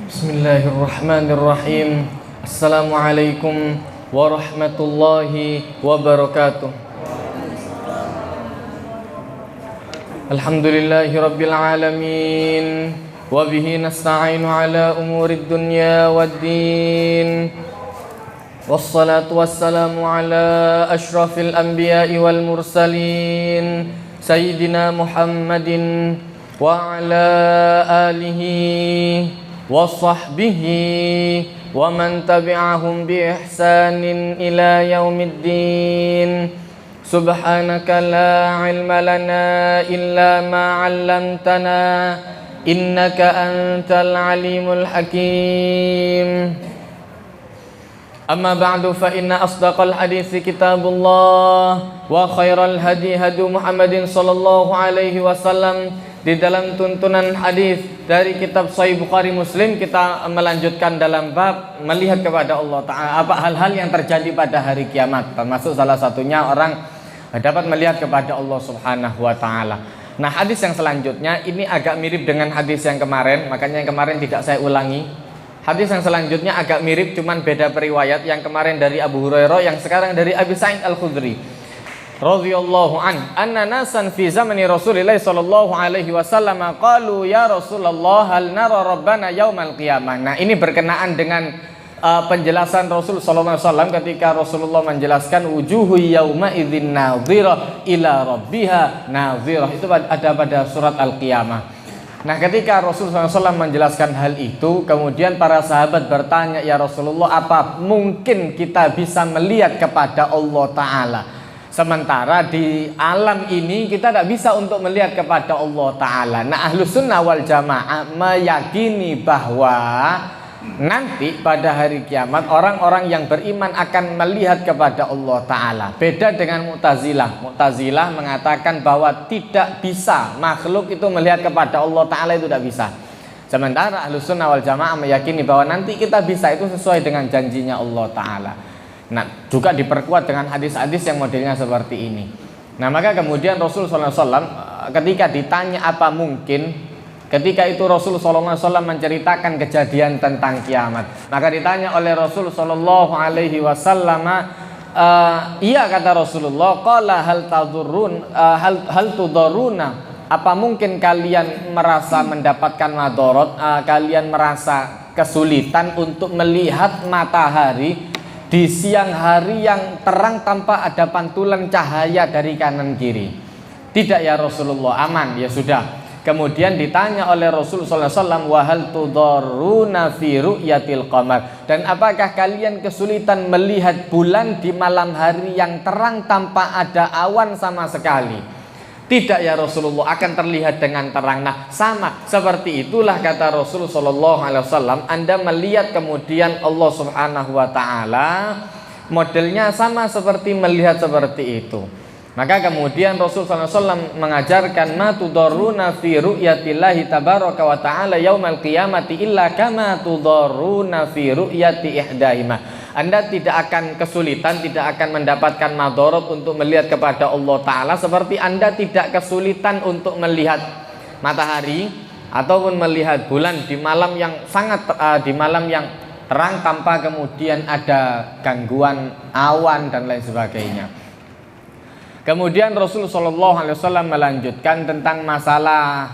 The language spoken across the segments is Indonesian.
Bismillahirrahmanirrahim. Assalamualaikum warahmatullahi wabarakatuh. Alhamdulillahi rabbil alamin. Wa bihi nasta'inu ala umurid dunya waddin. Wassalatu wassalamu ala ashrafil anbiya'i wal mursalin Sayyidina Muhammadin wa ala alihi wa sahbihi wa man tabi'ahum bi ihsanin ila yaumiddin. Subhanaka la ilma lana illa ma 'allamtana innaka antal alimul hakim. Amma ba'du fa inna asdaqal hadithi kitabullah wa khairal hadi hadi Muhammadin sallallahu alaihi wasallam. Di dalam tuntunan hadis dari kitab Sahih Bukhari Muslim, kita melanjutkan dalam bab melihat kepada Allah Ta'ala, apa hal-hal yang terjadi pada hari kiamat, termasuk salah satunya orang dapat melihat kepada Allah Subhanahu wa Ta'ala. Nah, hadis yang selanjutnya ini agak mirip dengan hadis yang kemarin, makanya yang kemarin tidak saya ulangi. Hadis yang selanjutnya agak mirip, cuman beda periwayat. Yang kemarin dari Abu Hurairah, yang sekarang dari Abi Sa'id Al-Khudri radhiyallahu anna nasan fi zamani Rasulillah sallallahu alaihi wasallam qalu ya Rasulullah hal nara rabbana yaumal qiyamah. Nah, ini berkenaan dengan penjelasan Rasul sallallahu alaihi wasallam ketika Rasulullah menjelaskan wujuhu yauma idzin nadhirah ila rabbiha nadhirah. Itu ada pada surat Al-Qiyamah. Nah, ketika Rasulullah SAW menjelaskan hal itu, kemudian para sahabat bertanya, ya Rasulullah, apa mungkin kita bisa melihat kepada Allah Ta'ala? Sementara di alam ini kita tidak bisa untuk melihat kepada Allah Ta'ala. Nah, Ahlus Sunnah wal Jamaah meyakini bahwa nanti pada hari kiamat orang-orang yang beriman akan melihat kepada Allah Ta'ala. Beda dengan Mu'tazilah. Mu'tazilah mengatakan bahwa tidak bisa makhluk itu melihat kepada Allah Ta'ala, itu tidak bisa. Sementara Ahlus Sunnah wal Jamaah meyakini bahwa nanti kita bisa, itu sesuai dengan janjinya Allah Ta'ala. Nah, juga diperkuat dengan hadis-hadis yang modelnya seperti ini. Nah, maka kemudian Rasulullah SAW ketika ditanya apa mungkin, ketika itu Rasulullah SAW menceritakan kejadian tentang kiamat, maka ditanya oleh Rasul Sallallahu Alaihi Wasallam, iya kata Rasulullah, qala hal tudaruna, apa mungkin kalian merasa mendapatkan madarat, kalian merasa kesulitan untuk melihat matahari di siang hari yang terang tanpa ada pantulan cahaya dari kanan kiri? Tidak ya Rasulullah, aman, ya sudah. Kemudian ditanya oleh Rasulullah SAW, wahal tudaruna fi ru'yatil qamar, dan apakah kalian kesulitan melihat bulan di malam hari yang terang tanpa ada awan sama sekali? Tidak ya Rasulullah, akan terlihat dengan terang. Nah, sama seperti itulah kata Rasulullah SAW, Anda melihat kemudian Allah Subhanahu wa Ta'ala, modelnya sama seperti melihat seperti itu. Maka kemudian Rasulullah SAW mengajarkan, ma tudarruna fi ru'yatillahi tabaraka wa ta'ala yaumal qiyamati illa kama tudarruna fi ru'yati ihdahima. Anda tidak akan kesulitan, tidak akan mendapatkan madarat untuk melihat kepada Allah Ta'ala seperti Anda tidak kesulitan untuk melihat matahari ataupun melihat bulan di malam yang di malam yang terang tanpa kemudian ada gangguan awan dan lain sebagainya. Kemudian Rasulullah SAW melanjutkan tentang masalah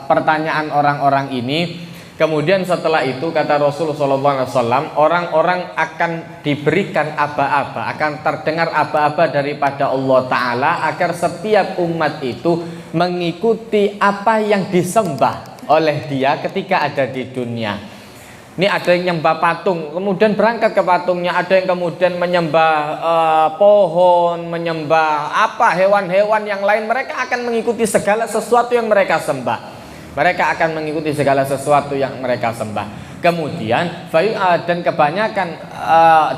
pertanyaan orang-orang ini. Kemudian setelah itu kata Rasulullah SAW, orang-orang akan diberikan aba-aba, akan terdengar aba-aba daripada Allah Ta'ala, agar setiap umat itu mengikuti apa yang disembah oleh dia ketika ada di dunia. Ini ada yang menyembah patung, kemudian berangkat ke patungnya. Ada yang kemudian menyembah pohon, menyembah hewan-hewan yang lain. Mereka akan mengikuti segala sesuatu yang mereka sembah. Mereka akan mengikuti segala sesuatu yang mereka sembah. Kemudian dan kebanyakan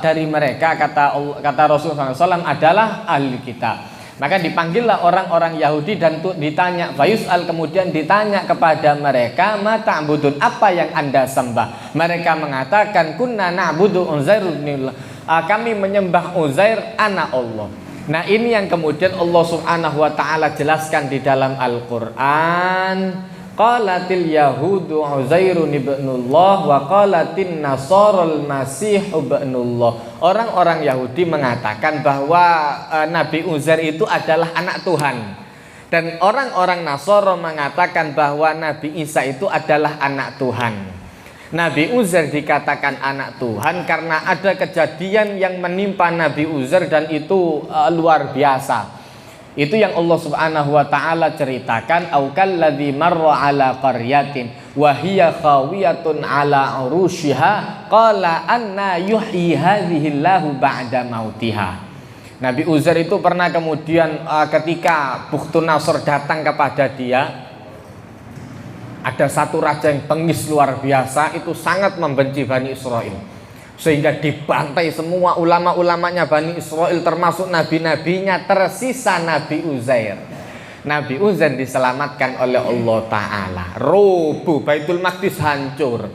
dari mereka kata Rasulullah SAW adalah ahli kitab. Maka dipanggillah orang-orang Yahudi dan ditanya, fayus'al, kemudian ditanya kepada mereka, ma ta'budun, apa yang Anda sembah? Mereka mengatakan, kunna na'budu Uzair ibn Allah, kami menyembah Uzair anak Allah. Nah, ini yang kemudian Allah Subhanahu wa Ta'ala jelaskan di dalam Al-Quran. Qalatil yahudu Uzairun ibnullah wa qalatin nasarul masih ibnullah. Orang-orang Yahudi mengatakan bahwa Nabi Uzair itu adalah anak Tuhan. Dan orang-orang Nasara mengatakan bahwa Nabi Isa itu adalah anak Tuhan. Nabi Uzair dikatakan anak Tuhan karena ada kejadian yang menimpa Nabi Uzair dan itu luar biasa. Itu yang Allah Subhanahu wa taala ceritakan, au kalladzi marra ala qaryatin wa hiya khawiyatun ala urushiha qala anna yuhyi hadhihi Allahu ba'da mautiha. Nabi Uzair itu pernah kemudian ketika Bukhtun Nasr datang kepada dia, ada satu raja yang bengis luar biasa, itu sangat membenci Bani Israel, sehingga dibantai semua ulama-ulamanya Bani Israel, termasuk nabi-nabinya, tersisa Nabi Uzair. Nabi Uzair diselamatkan oleh Allah Ta'ala. Roboh, Baitul Maqdis hancur.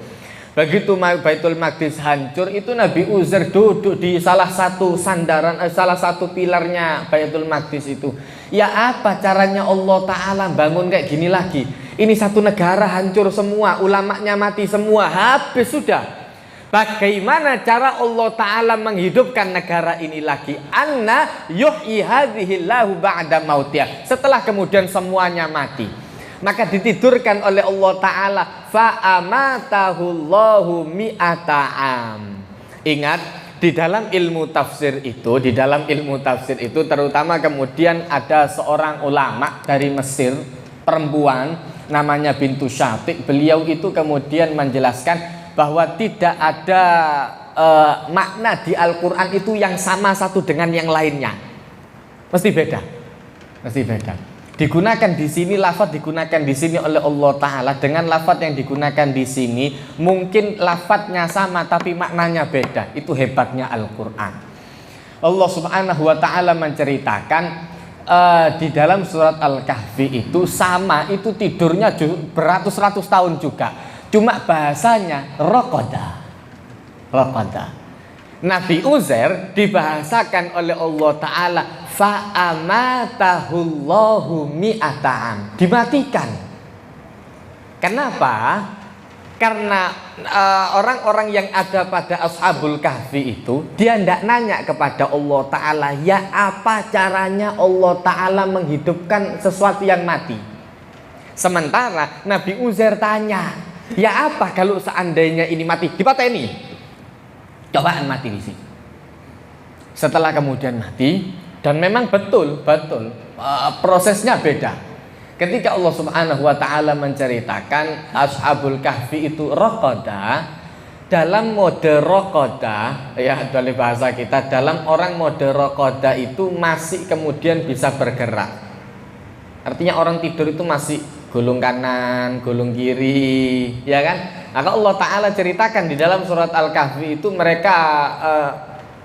Begitu Baitul Maqdis hancur, itu Nabi Uzair duduk di salah satu sandaran, salah satu pilarnya Baitul Maqdis itu. Ya apa caranya Allah Ta'ala bangun kayak gini lagi? Ini satu negara hancur semua, ulamanya mati semua, habis sudah. Bagaimana cara Allah Ta'ala menghidupkan negara ini lagi? Anna yuhyi hadhihi Allahu ba'da mautiha. Setelah kemudian semuanya mati, maka ditidurkan oleh Allah Ta'ala, fa'amatahullahu mi'ata'am. Ingat, di dalam ilmu tafsir itu terutama kemudian ada seorang ulama dari Mesir, perempuan namanya Bintu Syatiq. Beliau itu kemudian menjelaskan bahwa tidak ada makna di Al-Quran itu yang sama satu dengan yang lainnya. Mesti beda. Digunakan di sini, lafaz digunakan di sini oleh Allah Ta'ala dengan lafaz yang digunakan di sini, mungkin lafaznya sama tapi maknanya beda. Itu hebatnya Al-Quran. Allah Subhanahu wa Ta'ala menceritakan di dalam surat Al-Kahfi itu sama, itu tidurnya beratus-ratus tahun juga. Cuma bahasanya raqada. Nabi Uzair dibahasakan oleh Allah Ta'ala fa'amatahullahu mi'ata'am, dimatikan. Kenapa? Karena orang-orang yang ada pada Ashabul Kahfi itu, dia tidak nanya kepada Allah Ta'ala, ya apa caranya Allah Ta'ala menghidupkan sesuatu yang mati. Sementara Nabi Uzair tanya, ya apa kalau seandainya ini mati, dipateni, cobaan mati di sini. Setelah kemudian mati, dan memang betul prosesnya beda. Ketika Allah Subhanahu wa Ta'ala menceritakan Ashabul Kahfi itu raqada, dalam mode raqada, ya dari bahasa kita, dalam orang mode raqada itu masih kemudian bisa bergerak. Artinya orang tidur itu masih gulung kanan, gulung kiri, ya kan? Maka Allah Ta'ala ceritakan di dalam surat Al-Kahfi itu mereka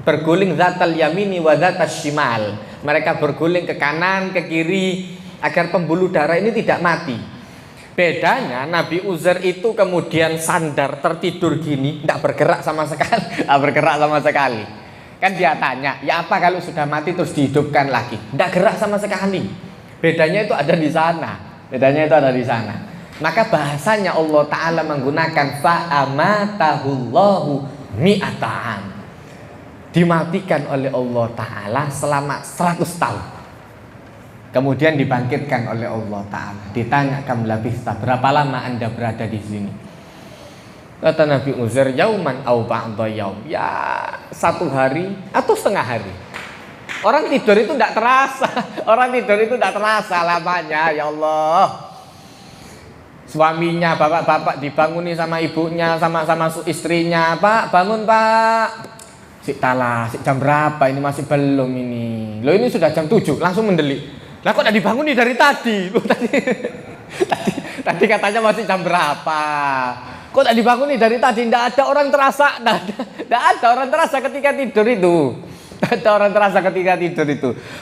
berguling zatal yamini wa zatas shimal. Mereka berguling ke kanan, ke kiri agar pembuluh darah ini tidak mati. Bedanya Nabi Uzair itu kemudian sandar tertidur gini, tidak bergerak sama sekali. Kan dia tanya, ya apa kalau sudah mati terus dihidupkan lagi? Tidak gerak sama sekali. Bedanya itu ada di sana. Maka bahasanya Allah Ta'ala menggunakan fa'amatahullahu mi'ata'am, dimatikan oleh Allah Ta'ala selama 100 tahun. Kemudian dibangkitkan oleh Allah Ta'ala. Ditanya, kam labista, berapa lama anda berada di sini? Kata Nabi Uzair, yauman au ba'da yaum, ya 1 hari atau setengah hari. Orang tidur itu tidak terasa lamanya. Ya Allah, suaminya, bapak-bapak dibanguni sama ibunya, sama istrinya, Pak bangun Pak. Sik jam berapa ini, masih belum ini. Loh ini sudah jam 7, langsung mendelik. Lah kok tidak dibanguni dari tadi? Tadi katanya masih jam berapa? Kok tidak dibanguni dari tadi? Tidak ada orang terasa, ketika tidur itu.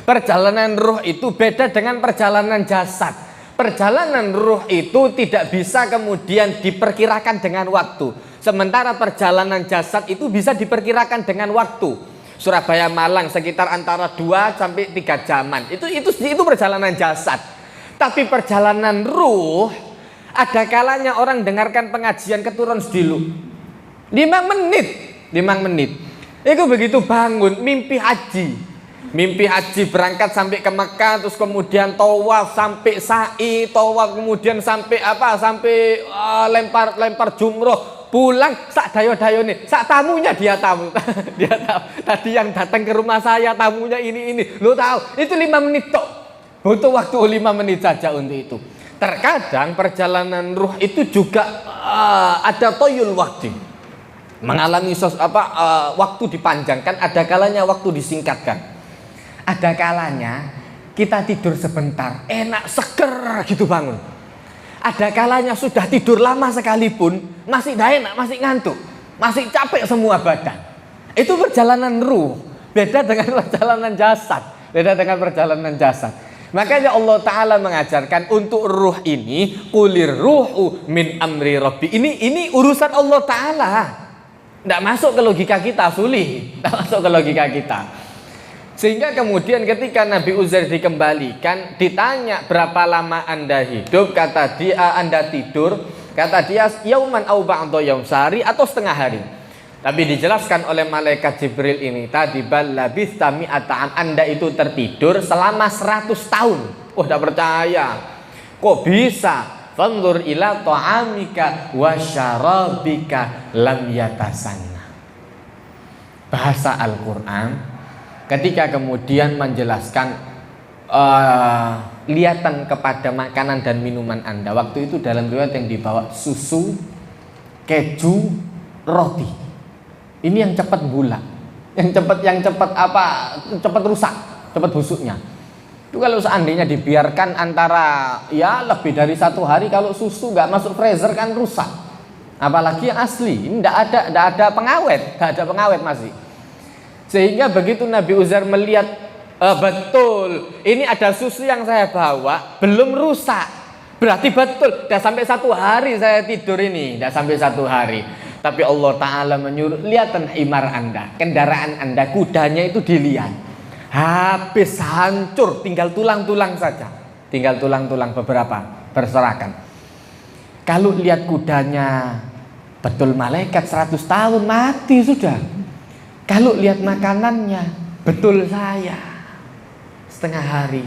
Perjalanan ruh itu beda dengan perjalanan jasad. Perjalanan ruh itu tidak bisa kemudian diperkirakan dengan waktu. Sementara perjalanan jasad itu bisa diperkirakan dengan waktu. Surabaya Malang sekitar antara 2 sampai 3 jaman. Itu perjalanan jasad. Tapi perjalanan ruh Ada kalanya orang dengarkan pengajian keturun sedilu 5 menit. Itu begitu bangun mimpi haji berangkat sampai ke Mekah, terus kemudian tawaf sampai sa'i, tawaf kemudian sampai lempar jumroh, pulang sak dayo nih, sak tamunya dia tamu. Tadi yang datang ke rumah saya tamunya ini lo tahu itu 5 menit tok, butuh waktu 5 menit saja untuk itu. Terkadang perjalanan ruh itu juga ada toyul waktu, mengalami waktu dipanjangkan, ada kalanya waktu disingkatkan. Ada kalanya kita tidur sebentar, enak seger gitu bangun. Ada kalanya sudah tidur lama sekalipun masih dah enak, masih ngantuk, masih capek semua badan. Itu perjalanan ruh, beda dengan perjalanan jasad. Makanya Allah Ta'ala mengajarkan untuk ruh ini, qulir ruhu min amri rabbi. Ini urusan Allah Ta'ala. Tidak masuk ke logika kita, tidak masuk ke logika kita. Sehingga kemudian ketika Nabi Uzair dikembalikan, ditanya berapa lama Anda hidup, kata dia Anda tidur, kata dia yauman au ba'da yaum, sehari atau setengah hari. Tapi dijelaskan oleh malaikat Jibril ini tadi, bal labista mi'ata, Anda itu tertidur selama 100 tahun. Oh, tidak percaya. Kok bisa? Fanzur ila ta'amika wa syarabika lam yatasanna. Bahasa Al-Quran ketika kemudian menjelaskan lihatan kepada makanan dan minuman Anda. Waktu itu dalam riwayat yang dibawa susu, keju, roti. Ini yang cepat bulat, yang cepat rusak, cepat busuknya. Itu kalau seandainya dibiarkan antara lebih dari 1 hari, kalau susu nggak masuk freezer kan rusak. Apalagi yang asli, ini nggak ada pengawet masih. Sehingga begitu Nabi Uzair melihat betul, ini ada susu yang saya bawa belum rusak, berarti betul, udah sampai 1 hari saya tidur ini, udah sampai 1 hari. Tapi Allah Ta'ala menyuruh, lihatan himar Anda, kendaraan Anda, kudanya itu dilihat. Habis hancur, tinggal tulang-tulang saja. Tinggal tulang-tulang beberapa berserakan. Kalau lihat kudanya, betul malaikat 100 tahun mati sudah. Kalau lihat makanannya, betul saya setengah hari.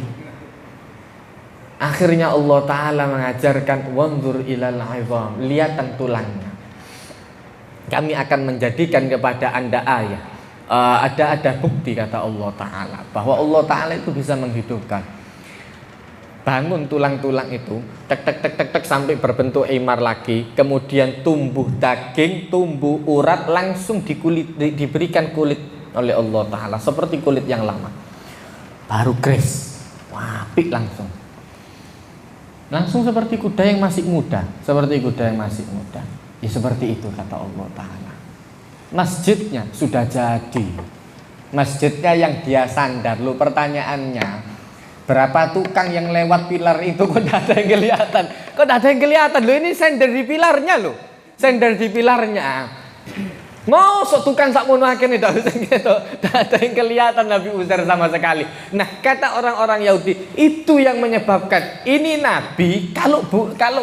Akhirnya Allah Ta'ala mengajarkan, wanzur ilal 'idham, lihatan tulangnya. Kami akan menjadikan kepada Anda ayat. Ada bukti, kata Allah Ta'ala, bahwa Allah Ta'ala itu bisa menghidupkan. Bangun tulang-tulang itu, tek sampai berbentuk himar lagi. Kemudian tumbuh daging, tumbuh urat, langsung diberikan kulit oleh Allah Ta'ala, seperti kulit yang lama. Baru gres, apik langsung. Langsung seperti kuda yang masih muda. Ya seperti itu kata Allah Ta'ala. Masjidnya sudah jadi. Masjidnya yang dia sandar. Lu pertanyaannya, berapa tukang yang lewat pilar itu kok tidak ada yang kelihatan? Lu ini sender di pilarnya lo. Sender di pilarnya. Mosok tukang sak mono akeh ndak ada yang kelihatan Nabi Uzair sama sekali. Nah, kata orang-orang Yahudi, itu yang menyebabkan ini Nabi kalau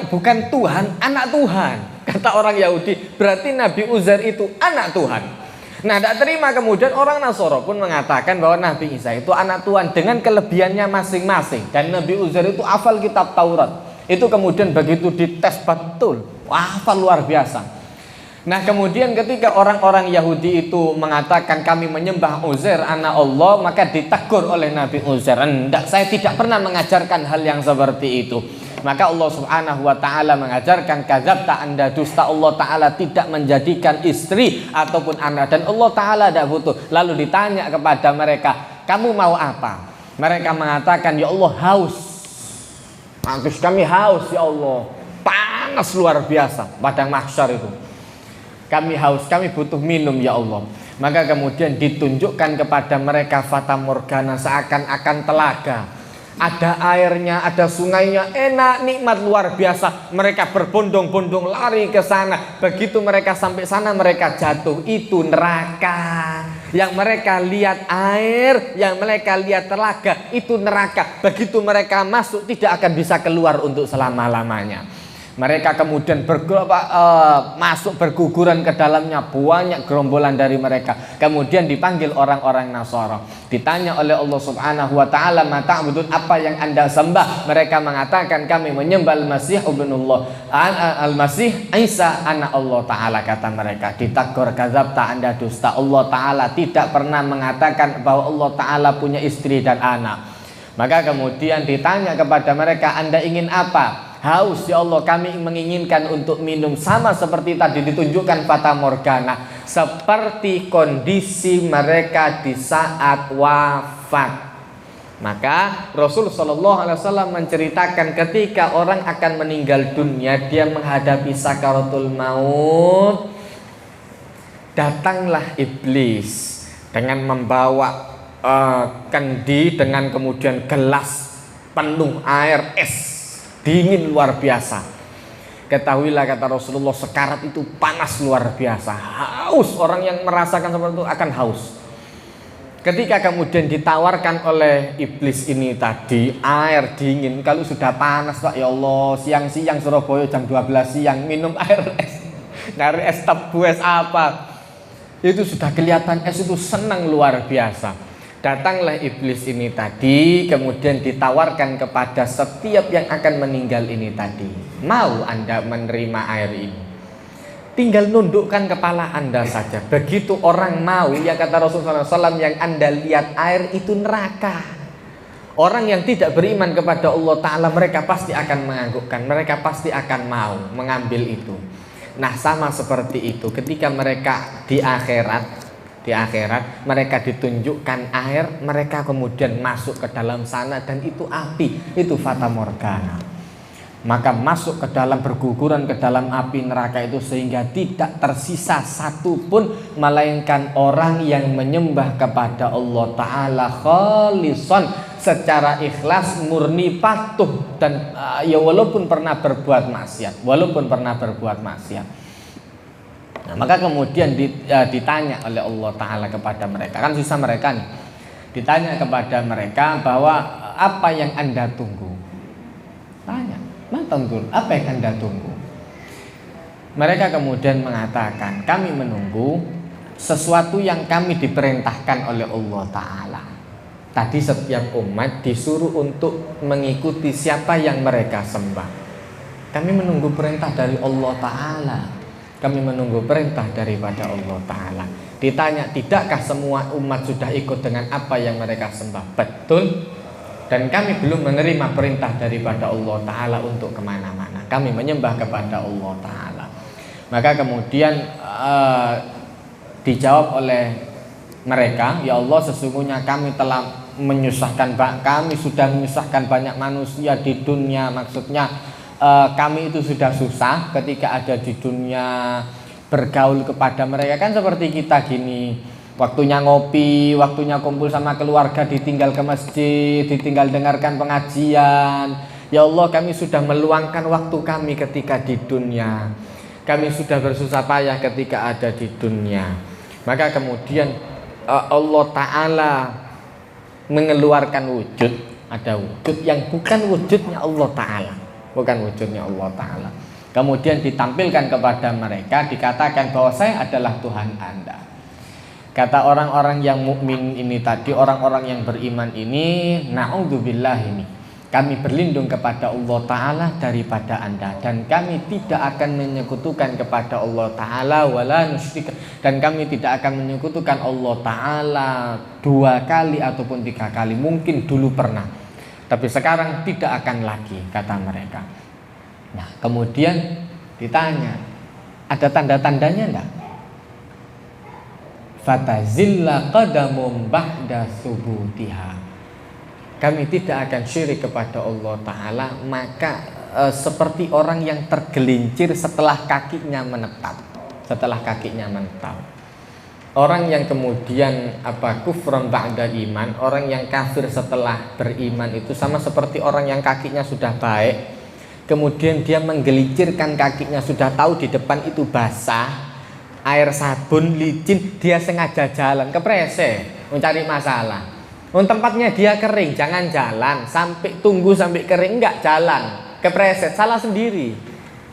bukan Tuhan, anak Tuhan. Kata orang Yahudi, berarti Nabi Uzair itu anak Tuhan. Nah, tidak terima kemudian orang Nasoro pun mengatakan bahwa Nabi Isa itu anak Tuhan dengan kelebihannya masing-masing. Dan Nabi Uzair itu hafal kitab Taurat. Itu kemudian begitu dites betul, hafal luar biasa. Nah, kemudian ketika orang-orang Yahudi itu mengatakan kami menyembah Uzair anak Allah, maka ditegur oleh Nabi Uzair, "Enggak, saya tidak pernah mengajarkan hal yang seperti itu." Maka Allah Subhanahu wa Ta'ala mengajarkan, kadzabta, Anda dusta. Allah Ta'ala tidak menjadikan istri ataupun anak, dan Allah Ta'ala tidak butuh. Lalu ditanya kepada mereka, kamu mau apa? Mereka mengatakan, ya Allah, haus. Terus kami haus ya Allah, panas luar biasa padang mahsyar itu. Kami haus, kami butuh minum ya Allah. Maka kemudian ditunjukkan kepada mereka fata morgana, seakan-akan telaga. Ada airnya, ada sungainya, enak, nikmat luar biasa. Mereka berbondong-bondong lari ke sana. Begitu mereka sampai sana, mereka jatuh. Itu neraka. Yang mereka lihat air, yang mereka lihat telaga, itu neraka. Begitu mereka masuk, tidak akan bisa keluar untuk selama-lamanya. Mereka kemudian masuk berguguran ke dalamnya, banyak gerombolan dari mereka. Kemudian dipanggil orang-orang Nasara. Ditanya oleh Allah Subhanahu wa taala, "Ma ta'budun?" Apa yang Anda sembah? Mereka mengatakan, "Kami menyembah Al-Masih ibnullah, Al-Masih Isa anak Allah taala." Kata mereka, "Ditagur kadzabta, Anda dusta. Allah taala tidak pernah mengatakan bahwa Allah taala punya istri dan anak." Maka kemudian ditanya kepada mereka, "Anda ingin apa?" "Haus ya Allah, kami menginginkan untuk minum." Sama seperti tadi ditunjukkan fata morgana, seperti kondisi mereka di saat wafat. Maka Rasul Shallallahu Alaihi Wasallam menceritakan ketika orang akan meninggal dunia, dia menghadapi sakaratul maut, datanglah iblis dengan membawa kendi dengan kemudian gelas penuh air es dingin luar biasa. Ketahuilah, kata Rasulullah, sekarat itu panas luar biasa, haus. Orang yang merasakan seperti itu akan haus. Ketika kemudian ditawarkan oleh iblis ini tadi air dingin, kalau sudah panas Pak, ya Allah, siang-siang Surabaya jam 12 siang minum air es, dari es tebu, es apa, itu sudah kelihatan es itu senang luar biasa. Datanglah iblis ini tadi, kemudian ditawarkan kepada setiap yang akan meninggal ini tadi, "Mau Anda menerima air ini? Tinggal nundukkan kepala Anda saja." Begitu orang mau, ya kata Rasulullah SAW, yang Anda lihat air itu neraka. Orang yang tidak beriman kepada Allah Ta'ala, mereka pasti akan menganggukkan, mereka pasti akan mau mengambil itu. Nah, sama seperti itu ketika mereka di akhirat mereka ditunjukkan air, mereka kemudian masuk ke dalam sana, dan itu api, itu fata morgana. Maka masuk ke dalam, berguguran ke dalam api neraka itu, sehingga tidak tersisa satu pun melainkan orang yang menyembah kepada Allah Ta'ala khalisan, secara ikhlas, murni, patuh, dan ya walaupun pernah berbuat maksiat, Nah, maka kemudian ditanya oleh Allah Ta'ala kepada mereka, kan susah mereka nih, ditanya kepada mereka bahwa apa yang Anda tunggu? Tanya, apa yang Anda tunggu? Mereka kemudian mengatakan, kami menunggu sesuatu yang kami diperintahkan oleh Allah Ta'ala. Tadi setiap umat disuruh untuk mengikuti siapa yang mereka sembah. Kami menunggu perintah dari Allah Ta'ala. Kami menunggu perintah daripada Allah Ta'ala. Ditanya, tidakkah semua umat sudah ikut dengan apa yang mereka sembah? Betul. Dan kami belum menerima perintah daripada Allah Ta'ala untuk kemana-mana. Kami menyembah kepada Allah Ta'ala. Maka kemudian dijawab oleh mereka, ya Allah, sesungguhnya kami telah kami sudah menyusahkan banyak manusia di dunia. Maksudnya kami itu sudah susah ketika ada di dunia, bergaul kepada mereka kan seperti kita gini, waktunya ngopi, waktunya kumpul sama keluarga, ditinggal ke masjid, ditinggal dengarkan pengajian. Ya Allah, kami sudah meluangkan waktu kami ketika di dunia, kami sudah bersusah payah ketika ada di dunia. Maka kemudian Allah Ta'ala mengeluarkan wujud, ada wujud yang bukan wujudnya Allah Ta'ala, bukan wujudnya Allah Ta'ala. Kemudian ditampilkan kepada mereka, dikatakan bahwa saya adalah Tuhan Anda. Kata orang-orang yang mukmin ini tadi, orang-orang yang beriman ini, na'udzubillah, ini kami berlindung kepada Allah Ta'ala daripada Anda, dan kami tidak akan menyekutukan kepada Allah Ta'ala wala nusyrik, dan kami tidak akan menyekutukan Allah Ta'ala 2 kali ataupun 3 kali. Mungkin dulu pernah, tapi sekarang tidak akan lagi, kata mereka. Nah, kemudian ditanya, ada tanda-tandanya enggak? Fatazilla qadamum ba'da subutiha. Kami tidak akan syirik kepada Allah Ta'ala, maka seperti orang yang tergelincir setelah kakinya menetap. Orang yang kemudian kufran ba'da iman, orang yang kafir setelah beriman itu sama seperti orang yang kakinya sudah baik, kemudian dia menggelincirkan kakinya, sudah tahu di depan itu basah, air sabun, licin, dia sengaja jalan, keprese, mencari masalah. Tempatnya dia kering, jangan jalan, tunggu sampai kering, enggak jalan, kepreset, salah sendiri.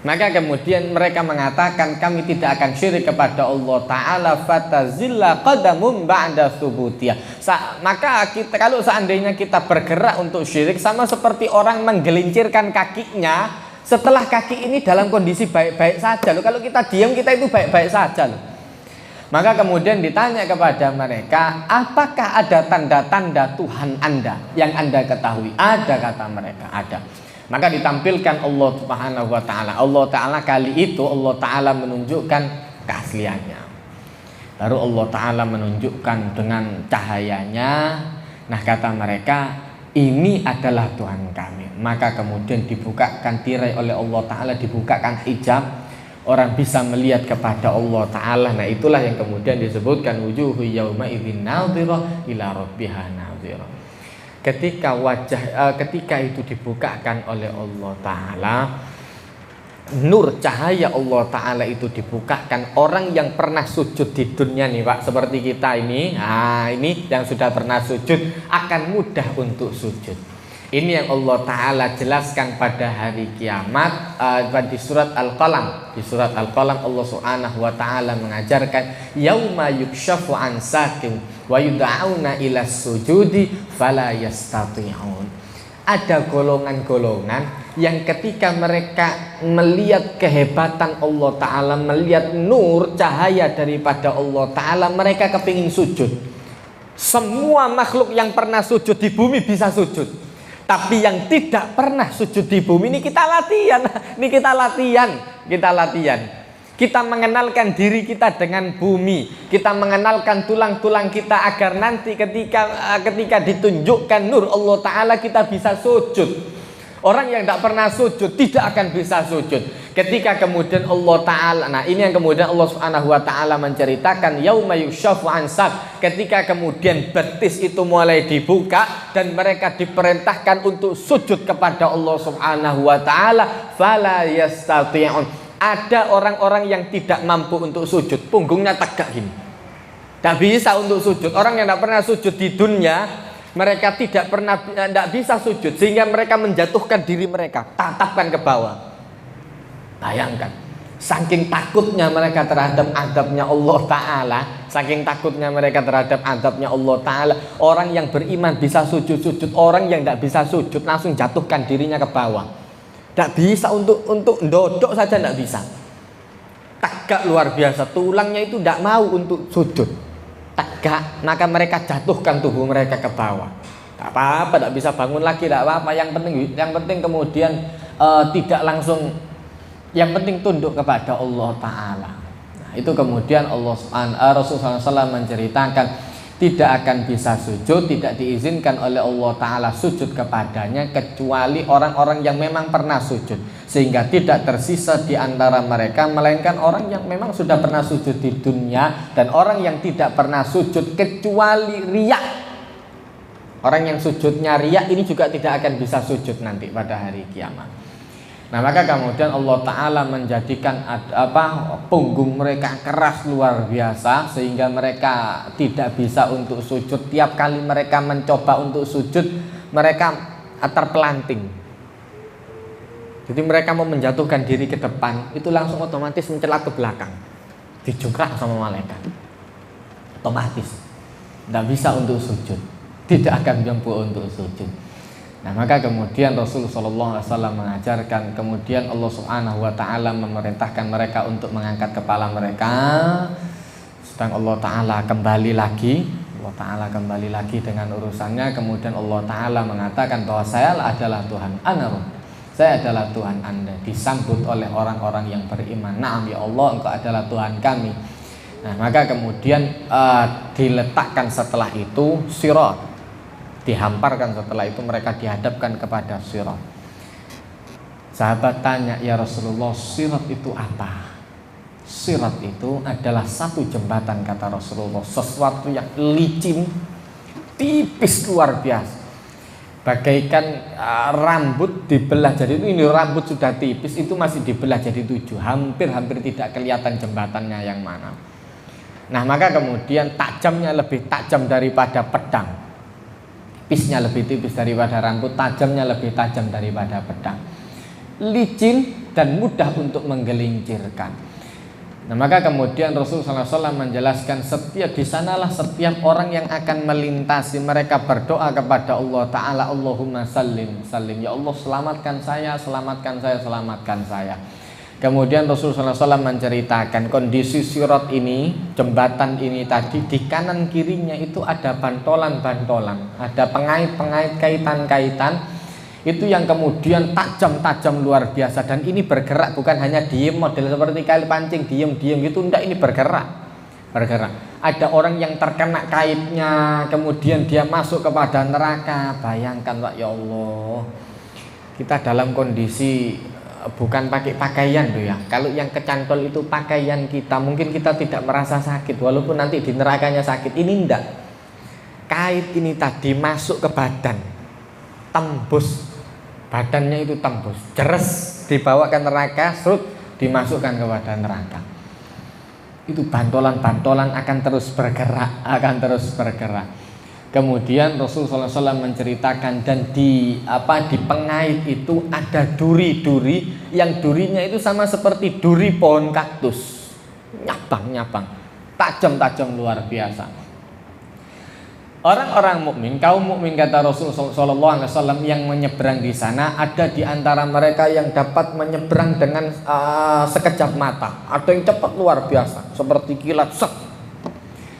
Maka kemudian mereka mengatakan kami tidak akan syirik kepada Allah Ta'ala fatazilla qadamum ba'da thubutiyah. Maka kita, kalau seandainya kita bergerak untuk syirik, sama seperti orang menggelincirkan kakinya setelah kaki ini dalam kondisi baik-baik saja loh. Kalau kita diam, kita itu baik-baik saja loh. Maka kemudian ditanya kepada mereka, apakah ada tanda-tanda Tuhan Anda yang Anda ketahui? Ada, kata mereka, ada. Maka ditampilkan Allah Subhanahu wa Ta'ala. Allah Ta'ala kali itu Allah Ta'ala menunjukkan keasliannya. Baru Allah Ta'ala menunjukkan dengan cahayanya. Nah, kata mereka, ini adalah Tuhan kami. Maka kemudian dibukakan tirai oleh Allah Ta'ala, dibukakan hijab. Orang bisa melihat kepada Allah Ta'ala. Nah, itulah yang kemudian disebutkan wujuhu yauma idzin nadhirah ila rabbiha nadhirah. Ketika ketika itu dibukakan oleh Allah Ta'ala, nur cahaya Allah Ta'ala itu dibukakan, orang yang pernah sujud di dunia nih Pak, seperti kita ini, ini yang sudah pernah sujud akan mudah untuk sujud. Ini yang Allah Ta'ala jelaskan pada hari kiamat di surat Al-Qalam. Di surat Al-Qalam Allah Subhanahu wa Ta'ala mengajarkan yauma yukshafu an saqin wa yud'auna ila sujudi fala yastati'un. Ada golongan-golongan yang ketika mereka melihat kehebatan Allah Ta'ala, melihat nur cahaya daripada Allah Ta'ala, mereka kepingin sujud. Semua makhluk yang pernah sujud di bumi bisa sujud. Tapi yang tidak pernah sujud di bumi ini kita latihan. Ini kita latihan. Kita mengenalkan diri kita dengan bumi. Kita mengenalkan tulang-tulang kita agar nanti ketika ditunjukkan nur Allah Ta'ala kita bisa sujud. Orang yang tidak pernah sujud tidak akan bisa sujud. Ketika kemudian Allah Ta'ala, nah ini yang kemudian Allah Subhanahu wa Ta'ala menceritakan yauma yukshafu an saq, ketika kemudian betis itu mulai dibuka dan mereka diperintahkan untuk sujud kepada Allah Subhanahu wa Ta'ala, fala yastati'un. Ada orang-orang yang tidak mampu untuk sujud, punggungnya tegak gini, tidak bisa untuk sujud. Orang yang tidak pernah sujud di dunia, mereka tidak bisa sujud, sehingga mereka menjatuhkan diri mereka, tatapkan ke bawah. Bayangkan, saking takutnya mereka terhadap azabnya Allah Ta'ala, saking takutnya mereka terhadap azabnya Allah Ta'ala, orang yang beriman bisa sujud-sujud, orang yang tidak bisa sujud langsung jatuhkan dirinya ke bawah. Tidak bisa untuk dodok saja, tidak bisa. Tegak luar biasa, tulangnya itu tidak mau untuk sujud. Tegak, maka mereka jatuhkan tubuh mereka ke bawah. Tak apa-apa, tidak bisa bangun lagi, tidak apa-apa. Yang penting kemudian tidak langsung, yang penting tunduk kepada Allah Ta'ala. Nah, itu kemudian Rasulullah SAW menceritakan tidak akan bisa sujud, tidak diizinkan oleh Allah Ta'ala sujud kepadanya kecuali orang-orang yang memang pernah sujud, sehingga tidak tersisa di antara mereka melainkan orang yang memang sudah pernah sujud di dunia dan orang yang tidak pernah sujud kecuali riya. Orang yang sujudnya riya ini juga tidak akan bisa sujud nanti pada hari kiamat. Nah, maka kemudian Allah Ta'ala menjadikan punggung mereka keras luar biasa, sehingga mereka tidak bisa untuk sujud. Tiap kali mereka mencoba untuk sujud, mereka terpelanting. Jadi mereka mau menjatuhkan diri ke depan, itu langsung otomatis mencelat ke belakang, dijungkrak sama malaikat. Otomatis tidak bisa untuk sujud, tidak akan mampu untuk sujud. Nah, maka kemudian Rasulullah SAW mengajarkan, kemudian Allah Subhanahu wa Ta'ala memerintahkan mereka untuk mengangkat kepala mereka. Sedang Allah Ta'ala kembali lagi dengan urusannya. Kemudian Allah Ta'ala mengatakan bahwa saya adalah Tuhan saya adalah Tuhan Anda. Disambut oleh orang-orang yang beriman, na'am ya Allah, Engkau adalah Tuhan kami. Nah, maka kemudian diletakkan setelah itu sirat, dihamparkan. Setelah itu mereka dihadapkan kepada sirat. Sahabat tanya, ya Rasulullah, sirat itu apa? Sirat itu adalah satu jembatan, kata Rasulullah, sesuatu yang licin, tipis luar biasa, bagaikan rambut dibelah jadi itu. Ini rambut sudah tipis, itu masih dibelah jadi 7, hampir tidak kelihatan jembatannya yang mana. Nah, maka kemudian tajamnya lebih tajam daripada pedang, tipisnya lebih tipis daripada rambut, tajamnya lebih tajam daripada pedang. Licin, dan mudah untuk menggelincirkan. Nah, maka kemudian Rasulullah SAW menjelaskan di sanalah setiap orang yang akan melintasi, mereka berdoa kepada Allah Ta'ala, Allahumma sallim, sallim, ya Allah selamatkan saya, selamatkan saya, selamatkan saya. Kemudian Rasulullah SAW menceritakan kondisi sirat ini, jembatan ini tadi, di kanan kirinya itu ada bantolan-bantolan, ada pengait-pengait, kaitan-kaitan, itu yang kemudian tajam-tajam luar biasa. Dan ini bergerak, bukan hanya diem model seperti kali pancing diem-diem gitu, enggak, ini bergerak. Ada orang yang terkena kaitnya, kemudian dia masuk kepada neraka. Bayangkan Pak, ya Allah, kita dalam kondisi bukan pakai pakaian tuh ya. Kalau yang kecantol itu pakaian kita, mungkin kita tidak merasa sakit, walaupun nanti di nerakanya sakit. Ini enggak, kait ini tadi masuk ke badan, tembus badannya, itu tembus, jeres, dibawa ke neraka, serut, dimasukkan kepada neraka. Itu bantolan-bantolan akan terus bergerak. Kemudian Rasulullah SAW menceritakan, dan di pengait itu ada duri-duri, yang durinya itu sama seperti duri pohon kaktus, nyabang, tajam-tajam luar biasa. Orang-orang mukmin, kaum mukmin, kata Rasulullah SAW, yang menyeberang di sana, ada di antara mereka yang dapat menyeberang dengan sekejap mata. Ada yang cepat luar biasa, seperti kilat, set.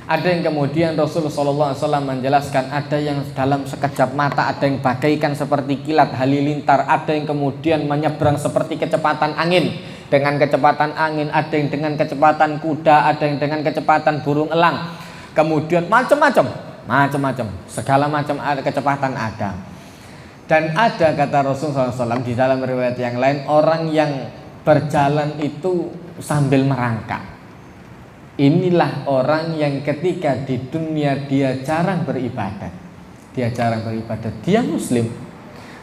Ada yang kemudian Rasulullah SAW menjelaskan, ada yang dalam sekejap mata, ada yang bagaikan seperti kilat halilintar, ada yang kemudian menyeberang seperti kecepatan angin. Dengan kecepatan angin, ada yang dengan kecepatan kuda, ada yang dengan kecepatan burung elang. Kemudian macam-macam, segala macam ada, kecepatan ada. Dan ada, kata Rasulullah SAW di dalam riwayat yang lain, orang yang berjalan itu sambil merangkak. Inilah orang yang ketika di dunia dia jarang beribadat, dia muslim,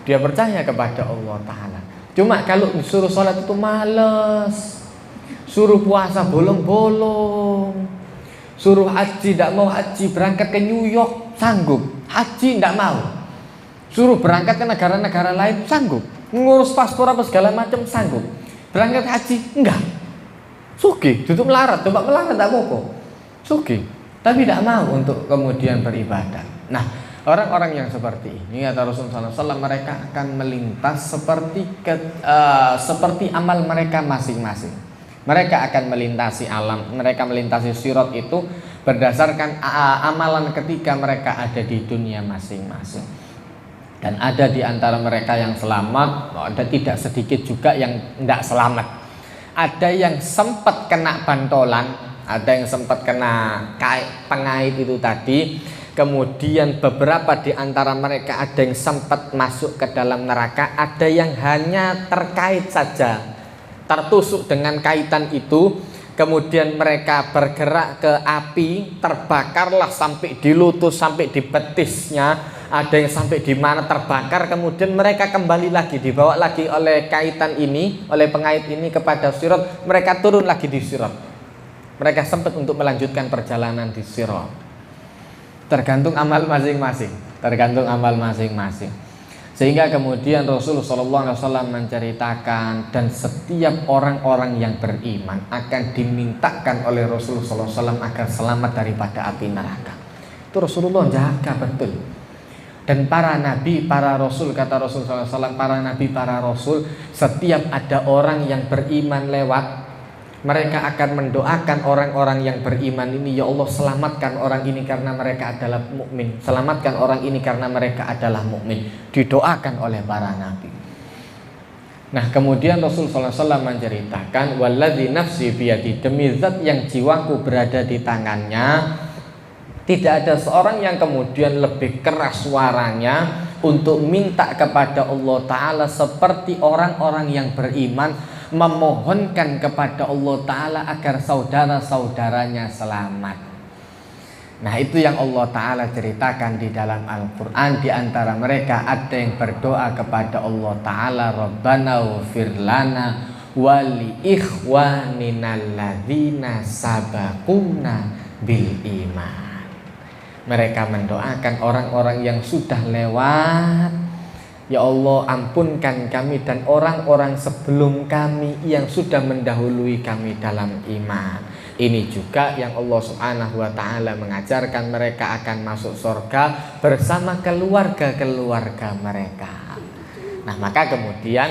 dia percaya kepada Allah Ta'ala. Cuma kalau disuruh sholat itu males, suruh puasa bolong-bolong, suruh haji tidak mau haji, berangkat ke New York sanggup, haji tidak mau, suruh berangkat ke negara-negara lain sanggup, ngurus paspor apa segala macam sanggup, berangkat haji enggak, sugih, duduk melarat, coba melarat tak apa-apa, sugih, tapi tidak mau untuk kemudian beribadah. Nah, orang-orang yang seperti ini, kata Rasulullah SAW, mereka akan melintas seperti amal mereka masing-masing. Mereka akan melintasi alam, mereka melintasi sirat itu berdasarkan amalan ketika mereka ada di dunia masing-masing. Dan ada di antara mereka yang selamat, ada tidak sedikit juga yang tidak selamat. Ada yang sempat kena bantolan, ada yang sempat kena pengait itu tadi. Kemudian beberapa di antara mereka ada yang sempat masuk ke dalam neraka, ada yang hanya terkait saja, tertusuk dengan kaitan itu, kemudian mereka bergerak ke api, terbakarlah sampai di lutut, sampai di betisnya, ada yang sampai di mana terbakar, kemudian mereka kembali lagi, dibawa lagi oleh kaitan ini, oleh pengait ini kepada sirat, mereka turun lagi di sirat. Mereka sempat untuk melanjutkan perjalanan di sirat. Tergantung amal masing-masing, Sehingga kemudian Rasulullah SAW menceritakan, dan setiap orang-orang yang beriman akan dimintakan oleh Rasulullah SAW agar selamat daripada api neraka. Itu Rasulullah jaga betul. Dan para nabi, para rasul, kata Rasulullah SAW, para nabi, para rasul, setiap ada orang yang beriman lewat, mereka akan mendoakan orang-orang yang beriman ini, ya Allah selamatkan orang ini karena mereka adalah mukmin, selamatkan orang ini karena mereka adalah mukmin. Didoakan oleh para nabi. Nah, kemudian Rasulullah SAW menceritakan, walladzi nafsi biyadi, demi zat yang jiwaku berada di tangannya, tidak ada seorang yang kemudian lebih keras suaranya untuk minta kepada Allah Ta'ala seperti orang-orang yang beriman memohonkan kepada Allah Ta'ala agar saudara-saudaranya selamat. Nah, itu yang Allah Ta'ala ceritakan di dalam Al-Quran. Di antara mereka ada yang berdoa kepada Allah Ta'ala, Rabbana wafir lana wali ikhwaninal ladzina sabaquna bil iman. Mereka mendoakan orang-orang yang sudah lewat, Ya Allah, ampunkan kami dan orang-orang sebelum kami yang sudah mendahului kami dalam iman. Ini juga yang Allah Subhanahu wa Ta'ala mengajarkan mereka akan masuk surga bersama keluarga-keluarga mereka. Nah, maka kemudian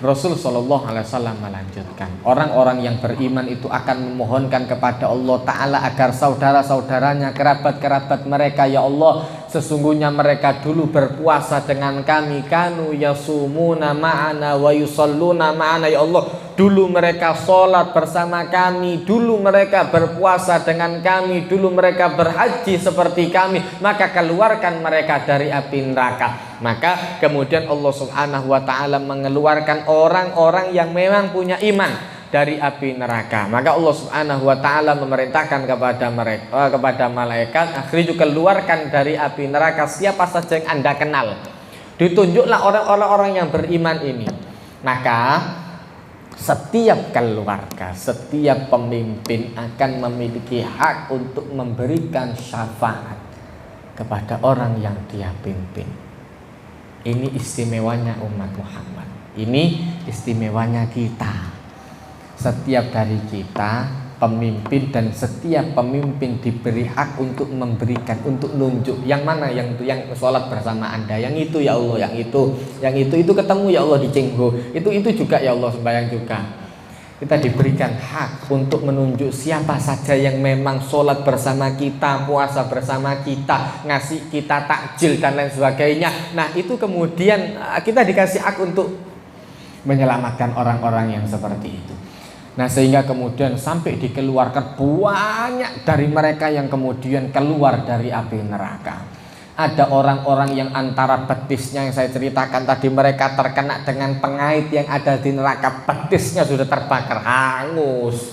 Rasul Shallallahu Alaihi Wasallam melanjutkan, orang-orang yang beriman itu akan memohonkan kepada Allah Ta'ala agar saudara-saudaranya, kerabat-kerabat mereka, ya Allah, sesungguhnya mereka dulu berpuasa dengan kami, kanu yasumuna ma'ana wa yusalluna ma'ana, ya Allah, dulu mereka sholat bersama kami, dulu mereka berpuasa dengan kami, dulu mereka berhaji seperti kami, maka keluarkan mereka dari api neraka. Maka kemudian Allah Subhanahu wa Ta'ala mengeluarkan orang-orang yang memang punya iman dari api neraka. Maka Allah Subhanahu wa Ta'ala memerintahkan kepada mereka, kepada malaikat, akhirnya keluarkan dari api neraka siapa saja yang Anda kenal. Ditunjuklah orang-orang yang beriman ini. Maka setiap keluarga, setiap pemimpin akan memiliki hak untuk memberikan syafaat kepada orang yang dia pimpin. Ini istimewanya umat Muhammad. Ini istimewanya kita. Setiap dari kita pemimpin, dan setiap pemimpin diberi hak untuk memberikan, untuk nunjuk yang mana yang itu, yang sholat bersama Anda, yang itu ya Allah, yang itu ketemu ya Allah di Cengho, itu juga ya Allah sembahyang juga. Kita diberikan hak untuk menunjuk siapa saja yang memang sholat bersama kita, puasa bersama kita, ngasih kita takjil dan lain sebagainya. Nah, itu kemudian kita dikasih hak untuk menyelamatkan orang-orang yang seperti itu. Nah, sehingga kemudian sampai dikeluarkan banyak dari mereka yang kemudian keluar dari api neraka. Ada orang-orang yang antara betisnya yang saya ceritakan tadi, mereka terkena dengan pengait yang ada di neraka, betisnya sudah terbakar, hangus.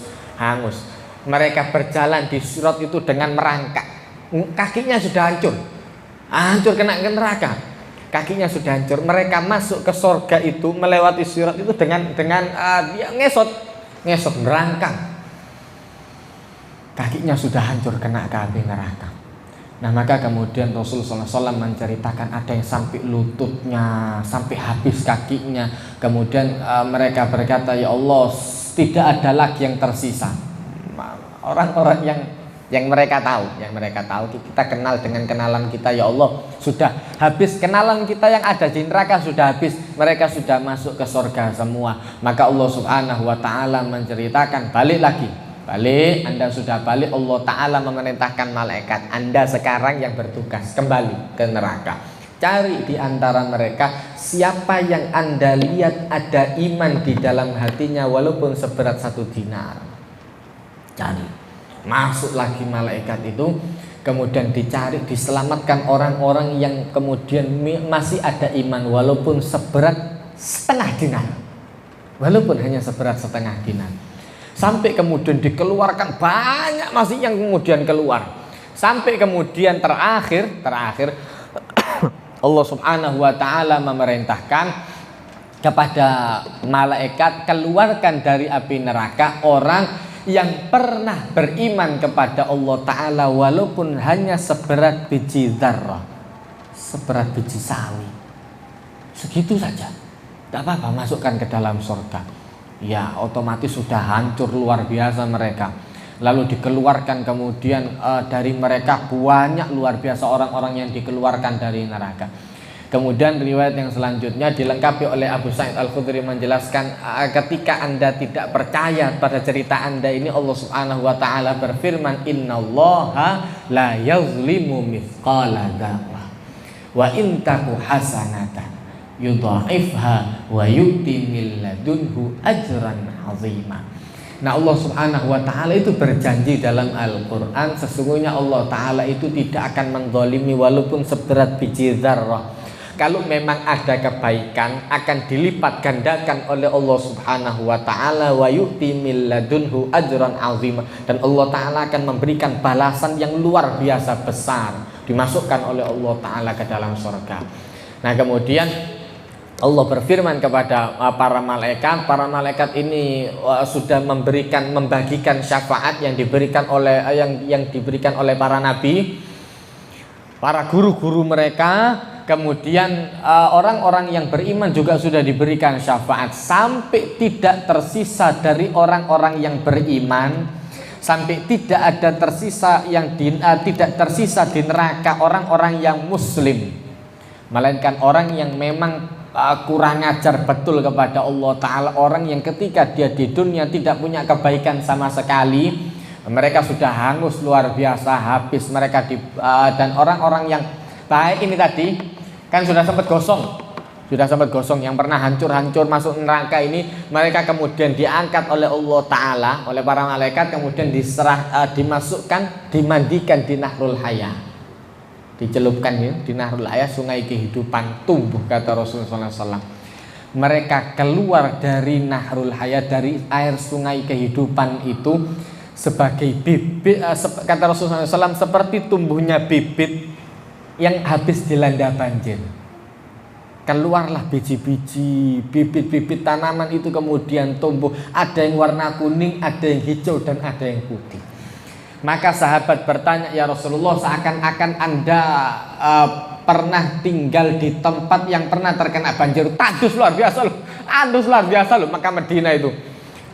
Mereka berjalan di Sirat itu dengan merangkak, kakinya sudah hancur kena ke neraka, kakinya sudah hancur. Mereka masuk ke surga itu melewati Sirat itu dengan dia ngesot merangkak, kakinya sudah hancur kena ke api neraka. Nah, maka kemudian Rasulullah SAW menceritakan ada yang sampai lututnya, sampai habis kakinya. Kemudian mereka berkata, ya Allah, tidak ada lagi yang tersisa. Orang-orang yang mereka tahu, kita kenal dengan kenalan kita, ya Allah, sudah habis kenalan kita yang ada di neraka, sudah habis, mereka sudah masuk ke surga semua. Maka Allah Subhanahu wa Ta'ala menceritakan, balik, Anda sudah balik. Allah Ta'ala memerintahkan malaikat, Anda sekarang yang bertugas kembali ke neraka. Cari di antara mereka siapa yang Anda lihat ada iman di dalam hatinya walaupun seberat 1 dinar. Cari. Masuk lagi malaikat itu, kemudian dicari, diselamatkan orang-orang yang kemudian masih ada iman walaupun seberat setengah dinar. Walaupun hanya seberat setengah dinar. Sampai kemudian dikeluarkan banyak masih yang kemudian keluar. Sampai kemudian terakhir Allah Subhanahu wa Ta'ala memerintahkan kepada malaikat, keluarkan dari api neraka orang yang pernah beriman kepada Allah Ta'ala walaupun hanya seberat biji dzarrah, seberat biji sawi. Segitu saja, tidak apa-apa, masukkan ke dalam surga. Ya, otomatis sudah hancur luar biasa mereka. Lalu dikeluarkan kemudian dari mereka banyak luar biasa orang-orang yang dikeluarkan dari neraka. Kemudian riwayat yang selanjutnya dilengkapi oleh Abu Sa'id Al-Khudri menjelaskan, ketika Anda tidak percaya pada cerita Anda ini, Allah Subhanahu wa Ta'ala berfirman, innallaha la yazlimu mithqala dzarrah wa in taku hasanatan yudha'ifha wa yu'ti min ladunhu ajran 'azima. Nah, Allah Subhanahu wa Ta'ala itu berjanji dalam Al-Qur'an, sesungguhnya Allah Ta'ala itu tidak akan menzalimi walaupun seberat biji dzarrah. Kalau memang ada kebaikan, akan dilipat gandakan oleh Allah Subhanahu wa Ta'ala, wa yu'ti min ladunhu ajran 'azima, dan Allah Ta'ala akan memberikan balasan yang luar biasa besar, dimasukkan oleh Allah Ta'ala ke dalam surga. Nah, kemudian Allah berfirman kepada para malaikat ini sudah membagikan syafaat yang diberikan oleh yang diberikan oleh para nabi, para guru-guru mereka. kemudian orang-orang yang beriman juga sudah diberikan syafaat, sampai tidak tersisa dari orang-orang yang beriman, sampai tidak ada tersisa tidak tersisa di neraka orang-orang yang muslim, melainkan orang yang memang kurang ajar betul kepada Allah Ta'ala, orang yang ketika dia di dunia tidak punya kebaikan sama sekali, mereka sudah hangus luar biasa, habis mereka dan orang-orang yang baik ini tadi kan sudah sempat gosong, yang pernah hancur-hancur masuk neraka ini, mereka kemudian diangkat oleh Allah Ta'ala, oleh para malaikat, kemudian dimasukkan, dimandikan di Nahrul Hayah, dicelupkan ya, di Nahrul Hayah, sungai kehidupan tumbuh, kata Rasulullah SAW. Mereka keluar dari Nahrul Hayah, dari air sungai kehidupan itu sebagai bibit, kata Rasulullah SAW, seperti tumbuhnya bibit yang habis dilanda banjir. Keluarlah biji-biji, bibit-bibit tanaman itu kemudian tumbuh. Ada yang warna kuning, ada yang hijau, dan ada yang putih. Maka sahabat bertanya, ya Rasulullah, seakan-akan Anda pernah tinggal di tempat yang pernah terkena banjir. Tandus luar biasa loh, Mekah Madinah itu.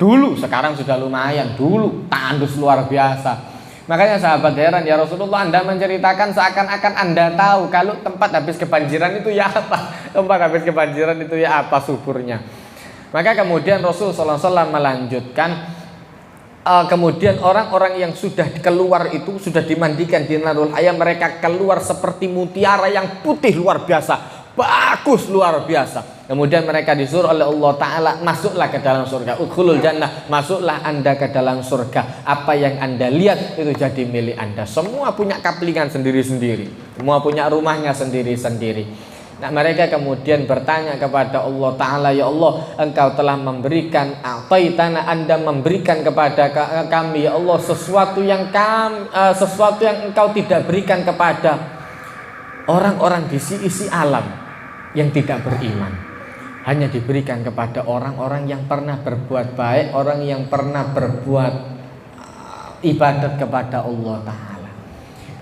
Dulu, sekarang sudah lumayan. Dulu tandus luar biasa. Makanya sahabat heran, ya Rasulullah, Anda menceritakan seakan-akan Anda tahu kalau tempat habis kebanjiran itu ya apa, suburnya. Maka kemudian Rasulullah SAW melanjutkan, kemudian orang-orang yang sudah keluar itu, sudah dimandikan di Nahrul Hayah, mereka keluar seperti mutiara yang putih luar biasa, bagus luar biasa. Kemudian mereka disuruh oleh Allah Ta'ala, masuklah ke dalam surga, udkhulul jannah, masuklah Anda ke dalam surga. Apa yang Anda lihat itu jadi milik Anda. Semua punya kaplingan sendiri-sendiri, semua punya rumahnya sendiri-sendiri. Nah, mereka kemudian bertanya kepada Allah Ta'ala, ya Allah, Engkau telah memberikan, Anda memberikan kepada kami, ya Allah, sesuatu yang Engkau tidak berikan kepada orang-orang di sisi alam yang tidak beriman. Hanya diberikan kepada orang-orang yang pernah berbuat baik, orang yang pernah berbuat ibadat kepada Allah Ta'ala.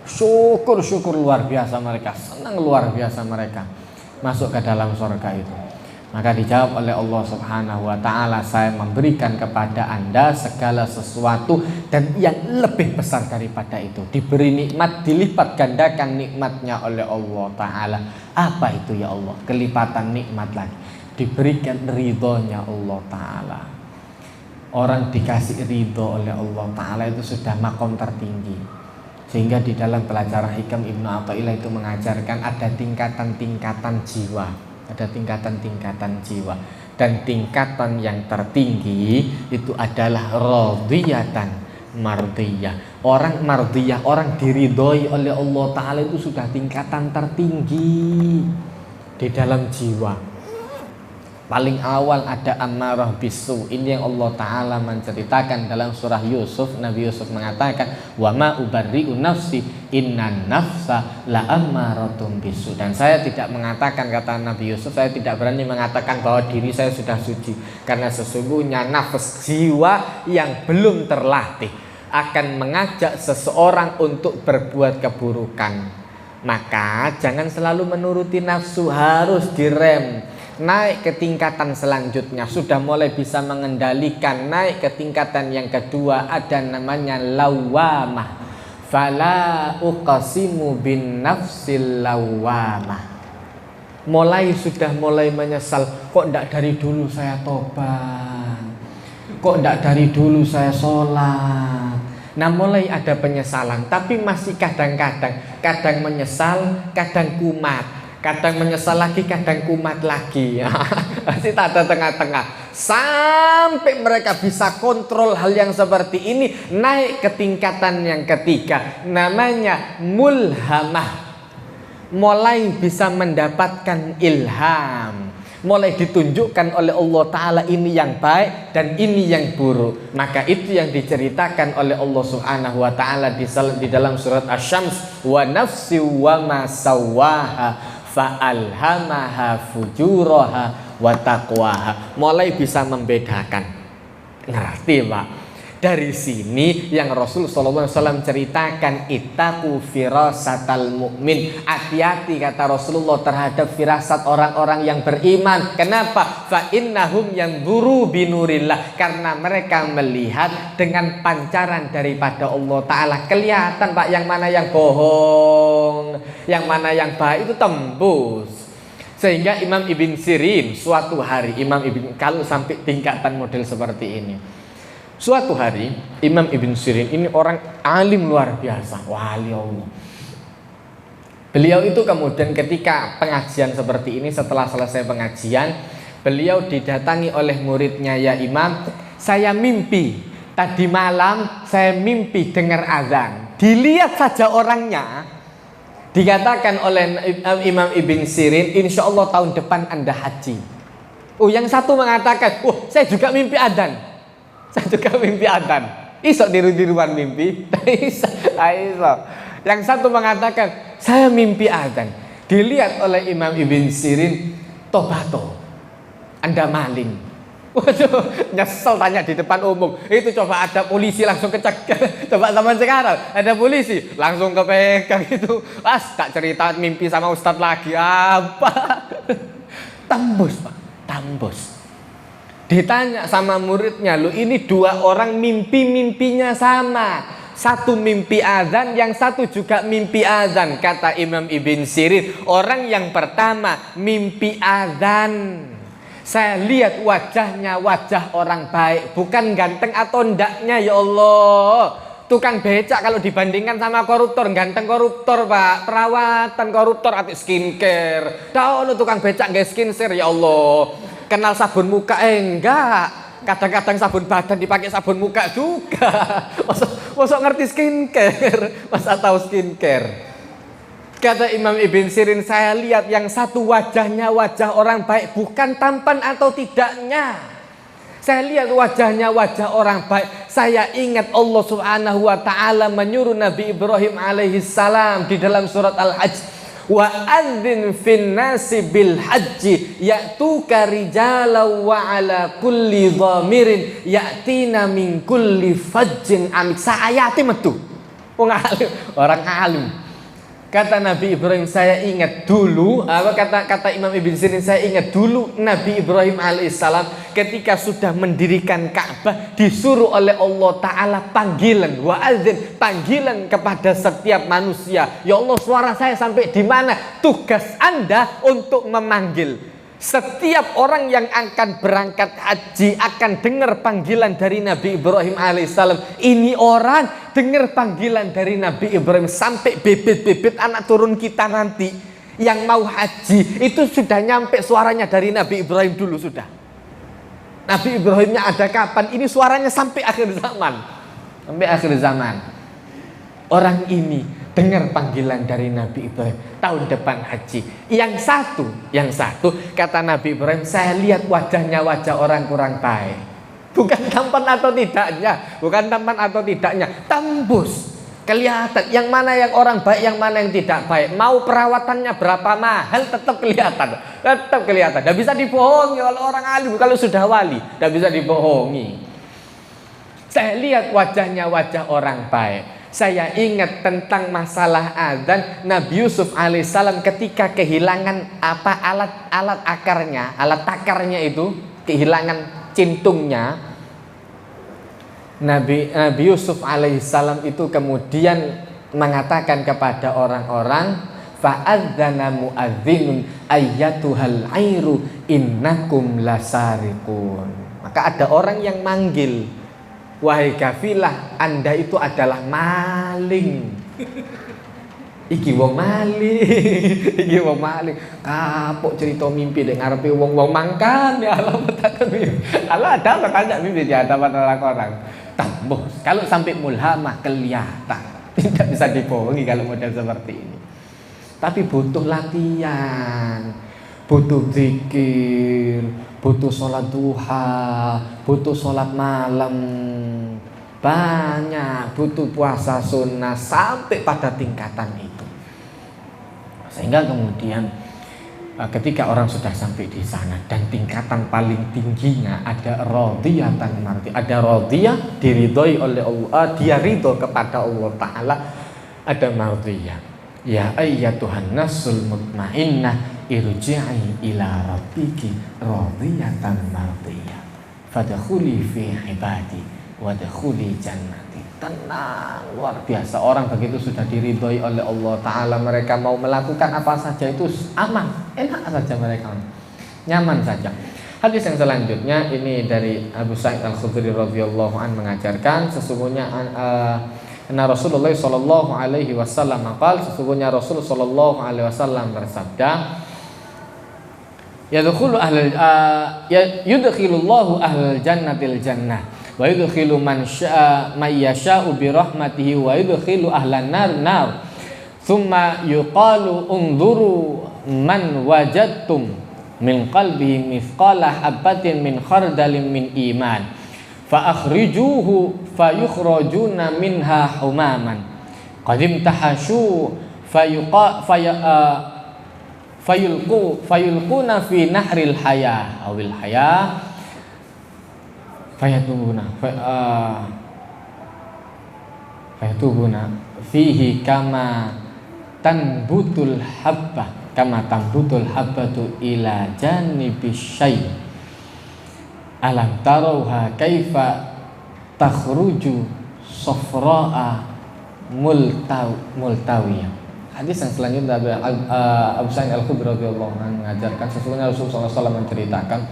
Syukur luar biasa mereka, senang luar biasa mereka masuk ke dalam surga itu. Maka dijawab oleh Allah Subhanahu wa Ta'ala, saya memberikan kepada Anda segala sesuatu dan yang lebih besar daripada itu. Diberi nikmat, dilipat gandakan nikmatnya oleh Allah Ta'ala. Apa itu ya Allah? Kelipatan nikmat lagi. Diberikan ridhonya Allah Ta'ala. Orang dikasih ridho oleh Allah Ta'ala itu sudah makom tertinggi. Sehingga di dalam pelajaran Hikam Ibnu Athaillah itu mengajarkan ada tingkatan-tingkatan jiwa. Ada tingkatan-tingkatan jiwa. Dan tingkatan yang tertinggi itu adalah radhiyatan mardiyah. Orang mardiyah, orang diridhoi oleh Allah Ta'ala itu sudah tingkatan tertinggi di dalam jiwa. Paling awal ada ammarah bisu. Ini yang Allah Ta'ala menceritakan dalam surah Yusuf. Nabi Yusuf mengatakan, wa ma ubarri'u nafsi innan nafsa la ammaratun bisu. Dan saya tidak mengatakan, kata Nabi Yusuf, saya tidak berani mengatakan bahwa diri saya sudah suci, karena sesungguhnya nafas, jiwa yang belum terlatih akan mengajak seseorang untuk berbuat keburukan. Maka jangan selalu menuruti nafsu, harus direm. Naik ke tingkatan selanjutnya, sudah mulai bisa mengendalikan. Naik ke tingkatan yang kedua, ada namanya lawamah. Fala uqasimu bin nafsil lawamah. Sudah mulai menyesal. Kok enggak dari dulu saya tobat? Kok enggak dari dulu saya sholat? Nah, mulai ada penyesalan. Tapi masih kadang menyesal, kadang kumat. Kadang menyesal lagi, kadang kumat lagi. Masih tak ada tengah-tengah. Sampai mereka bisa kontrol hal yang seperti ini. Naik ke tingkatan yang ketiga, namanya mulhamah. Mulai bisa mendapatkan ilham, mulai ditunjukkan oleh Allah Ta'ala ini yang baik dan ini yang buruk. Maka itu yang diceritakan oleh Allah Subhanahu wa Ta'ala di dalam surat Asy-Syams, wa nafsi wa ma sawwaha fa'alhamaha fujuraha wa taqwaha. Mulai bisa membedakan. Ngerti Pak? Dari sini yang Rasul sallallahu alaihi wasallam ceritakan, ittaqu firasatal mukmin. Hati-hati kata Rasulullah terhadap firasat orang-orang yang beriman. Kenapa? Fa innahum yanzuru binurillah. Karena mereka melihat dengan pancaran daripada Allah Ta'ala. Kelihatan Pak, yang mana yang bohong, yang mana yang baik itu tembus. Sehingga Imam Ibn Sirin suatu hari, kalau sampai tingkatan model seperti ini, suatu hari Imam Ibn Sirin ini orang alim luar biasa, wali Allah. Beliau itu kemudian ketika pengajian seperti ini, setelah selesai pengajian, beliau didatangi oleh muridnya, ya Imam, saya mimpi tadi malam, saya mimpi dengar azan. Dilihat saja orangnya. Dikatakan oleh Imam Ibn Sirin, insya Allah tahun depan Anda haji. Oh, yang satu mengatakan, saya juga mimpi adzan. Saya juga mimpi adzan. Isok tiru-tiruan mimpi. Iso. Yang satu mengatakan, saya mimpi adzan. Dilihat oleh Imam Ibn Sirin, tobato, Anda maling. Waduh, nyesel tanya di depan umum. Itu coba ada polisi langsung kecek. Coba zaman sekarang ada polisi langsung kepegang itu. Tak cerita mimpi sama ustadz lagi apa? Tembus Pak, tembus. Ditanya sama muridnya, lu ini dua orang mimpinya sama. Satu mimpi azan, yang satu juga mimpi azan. Kata Imam Ibn Sirin, orang yang pertama mimpi azan, saya lihat wajahnya wajah orang baik, bukan ganteng atau ndaknya, ya Allah. Tukang becak kalau dibandingkan sama koruptor, ganteng koruptor Pak, perawatan koruptor atau skincare. Tahu tukang becak nggak skincare, ya Allah. Kenal sabun muka enggak. Kadang-kadang sabun badan dipakai sabun muka juga. Masa ngerti skincare, masa tahu skincare. Kata Imam Ibn Sirin, saya lihat yang satu wajahnya wajah orang baik, bukan tampan atau tidaknya. Saya lihat wajahnya wajah orang baik. Saya ingat Allah Subhanahu wa Ta'ala menyuruh Nabi Ibrahim alaihissalam di dalam surat Al-Hajj, wa adzin fin nasi bil haji ya'tuka rijalan wa ala kulli dhamirin ya'tina min kulli fajjin amik. Saayati metu orang alim. Kata Nabi Ibrahim, saya ingat dulu, kata Imam Ibn Sirin, saya ingat dulu Nabi Ibrahim alaihissalam ketika sudah mendirikan Ka'bah disuruh oleh Allah Ta'ala panggilan, wa'adzin, panggilan kepada setiap manusia. Ya Allah, suara saya sampai di mana? Tugas Anda untuk memanggil. Setiap orang yang akan berangkat haji akan dengar panggilan dari Nabi Ibrahim alaihissalam. Ini orang dengar panggilan dari Nabi Ibrahim sampai bibit-bibit anak turun kita nanti yang mau haji itu sudah nyampe suaranya dari Nabi Ibrahim dulu sudah. Nabi Ibrahimnya ada kapan? Ini suaranya sampai akhir zaman. Sampai akhir zaman. Orang ini dengar panggilan dari Nabi Ibrahim tahun depan haji. Yang satu kata Nabi Ibrahim, saya lihat wajahnya wajah orang kurang baik. Bukan tampan atau tidaknya, tembus. Kelihatan yang mana yang orang baik, yang mana yang tidak baik. Mau perawatannya berapa mahal tetap kelihatan. Tidak bisa dibohongi oleh orang alim kalau sudah wali. Tidak bisa dibohongi. Saya lihat wajahnya wajah orang baik. Saya ingat tentang masalah adzan Nabi Yusuf alaihissalam ketika kehilangan alat takarnya itu, kehilangan cintungnya. Nabi Yusuf alaihissalam itu kemudian mengatakan kepada orang-orang, fa'adzana mu'adzinun ayyatuhal airu innakum lasariqun. Maka ada orang yang manggil, wahai kafilah, Anda itu adalah maling. Iki wong maling. Kapok cerita mimpi dek ngarepe wong mangkan ya alamat mimpi. Kalau ada makanya mimpi di hadapan orang. Tembus. Kalau sampai mulhamah kelihatan. Tidak bisa dibohongi kalau model seperti ini. Tapi butuh latihan, butuh zikir, butuh sholat duha, butuh sholat malam, banyak, butuh puasa sunnah sampai pada tingkatan itu. Sehingga kemudian ketika orang sudah sampai di sana dan tingkatan paling tingginya ada radiyatan mardi, ada radiyah diridhoi oleh Allah, dia ridho kepada Allah Ta'ala, ada mardiyah. Ya ayyatuhan nasul mutmainnah irji'i ila rabbiki radiyatan mardiyah fadkhuli fi ibadi wadkhuli jannati. Tenang, luar biasa. Orang begitu sudah diridhoi oleh Allah Ta'ala, mereka mau melakukan apa saja itu aman, enak saja mereka, nyaman saja. Hadis yang selanjutnya ini dari Abu Sa'id Al-Khudri radhiyallahu an mengajarkan sesungguhnya Rasulullah sallallahu alaihi wasallam qala, sesungguhnya Rasul sallallahu alaihi wasallam bersabda, yudkhilullahu ahlal jannatil jannah wa yudkhilu man yasha'u bi rahmatihi wa yudkhilu ahlan nar thumma yuqalu unzuru man wajadtum min qalbihi mithqala habatin min khardalin min iman fa akhrijuhu fa yukhrajuna minha humaman qadim tahashu fayulquna fi nahril haya awil haya fayatubuna fihi kama tanbutul habbatu ila janibis syai alam tarawha kaifa takhruju safra'a multawiyah. Hadis yang selanjutnya dari Abu Sa'id Al-Khudri radhiyallahu anhu mengajarkan sesungguhnya Rasulullah SAW menceritakan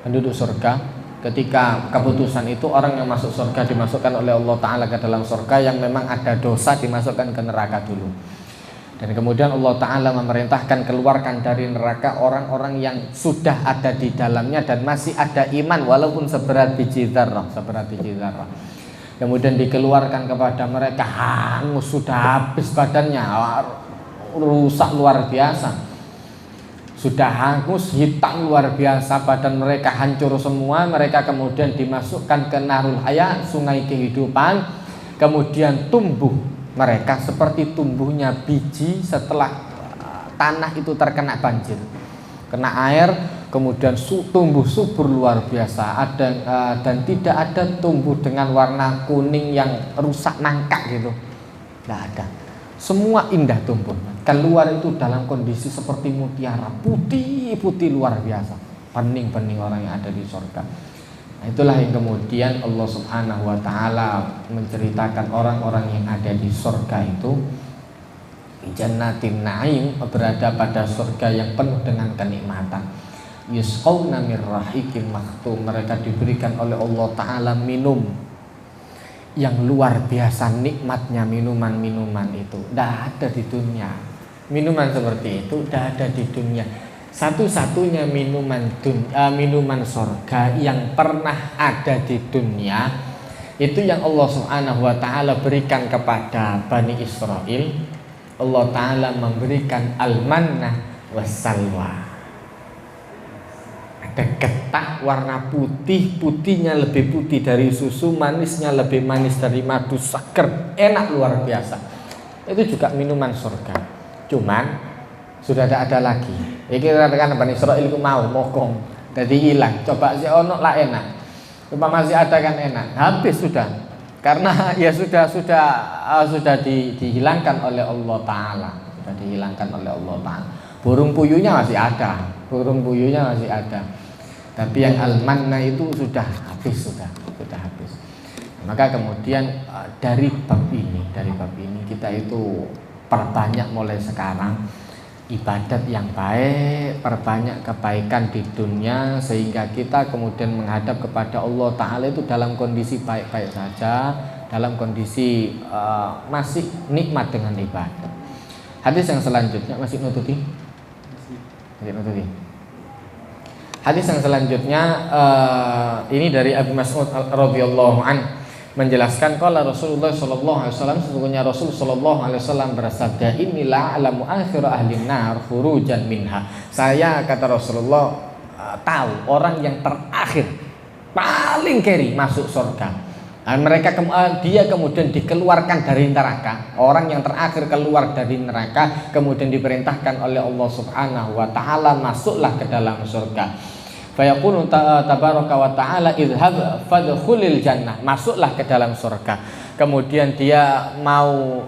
penduduk surga ketika keputusan itu orang yang masuk surga dimasukkan oleh Allah Ta'ala ke dalam surga, yang memang ada dosa dimasukkan ke neraka dulu. Dan kemudian Allah Ta'ala memerintahkan keluarkan dari neraka orang-orang yang sudah ada di dalamnya dan masih ada iman walaupun seberat biji dzarrah. Kemudian dikeluarkan kepada mereka hangus, sudah habis badannya, rusak luar biasa, sudah hangus, hitam luar biasa, badan mereka hancur semua. Mereka kemudian dimasukkan ke Nahrul Hayat, sungai kehidupan. Kemudian tumbuh mereka seperti tumbuhnya biji setelah tanah itu terkena banjir, kena air, kemudian tumbuh subur luar biasa. Dan tidak ada tumbuh dengan warna kuning yang rusak nangka gitu, tidak ada. Semua indah tumbuh, keluar itu dalam kondisi seperti mutiara, putih-putih luar biasa, bening-bening orang yang ada di surga. Nah, itulah yang kemudian Allah Subhanahu wa Ta'ala menceritakan orang-orang yang ada di surga itu jannatin na'im, berada pada surga yang penuh dengan kenikmatan. Yusqawna mir rahiqin makhtum, mereka diberikan oleh Allah Ta'ala minum yang luar biasa nikmatnya. Minuman-minuman itu tidak ada di dunia. Minuman seperti itu tidak ada di dunia. Satu-satunya minuman surga yang pernah ada di dunia itu yang Allah Subhanahu wa Ta'ala berikan kepada Bani Israel. Allah Ta'ala memberikan al-mannah wassalwa. Ada getah warna putih, putihnya lebih putih dari susu, manisnya lebih manis dari madu, seger, enak luar biasa. Itu juga minuman surga. Cuman sudah tidak ada lagi. Ini katakan Bani Israil itu mau mokong, jadi hilang. Coba si ono lah enak. Cuma masih ada kan enak. Habis sudah. Karena ya sudah dihilangkan oleh Allah Ta'ala. Sudah dihilangkan oleh Allah Ta'ala. Burung puyuhnya masih ada. Tapi yang al-manna itu sudah habis, sudah habis. Maka kemudian dari bab ini kita itu perbanyak mulai sekarang ibadat yang baik, perbanyak kebaikan di dunia, sehingga kita kemudian menghadap kepada Allah Ta'ala itu dalam kondisi baik-baik saja, dalam kondisi masih nikmat dengan ibadah. Hadis yang selanjutnya masih nututi. Hadis yang selanjutnya ini dari Abu Mas'ud radhiyallahu an menjelaskan qala Rasulullah sallallahu alaihi wasallam, sesungguhnya Rasul sallallahu alaihi wasallam bersabda, inilah alamu akhir ahli nar khurujan minha. Saya, kata Rasulullah, tahu orang yang terakhir paling keri masuk surga Dia kemudian dikeluarkan dari neraka. Orang yang terakhir keluar dari neraka kemudian diperintahkan oleh Allah Subhanahu wa taala, masuklah ke dalam surga. Fayaqulu tabaraka wa ta'ala idhhab fadkhulil jannah, masuklah ke dalam surga. Kemudian dia mau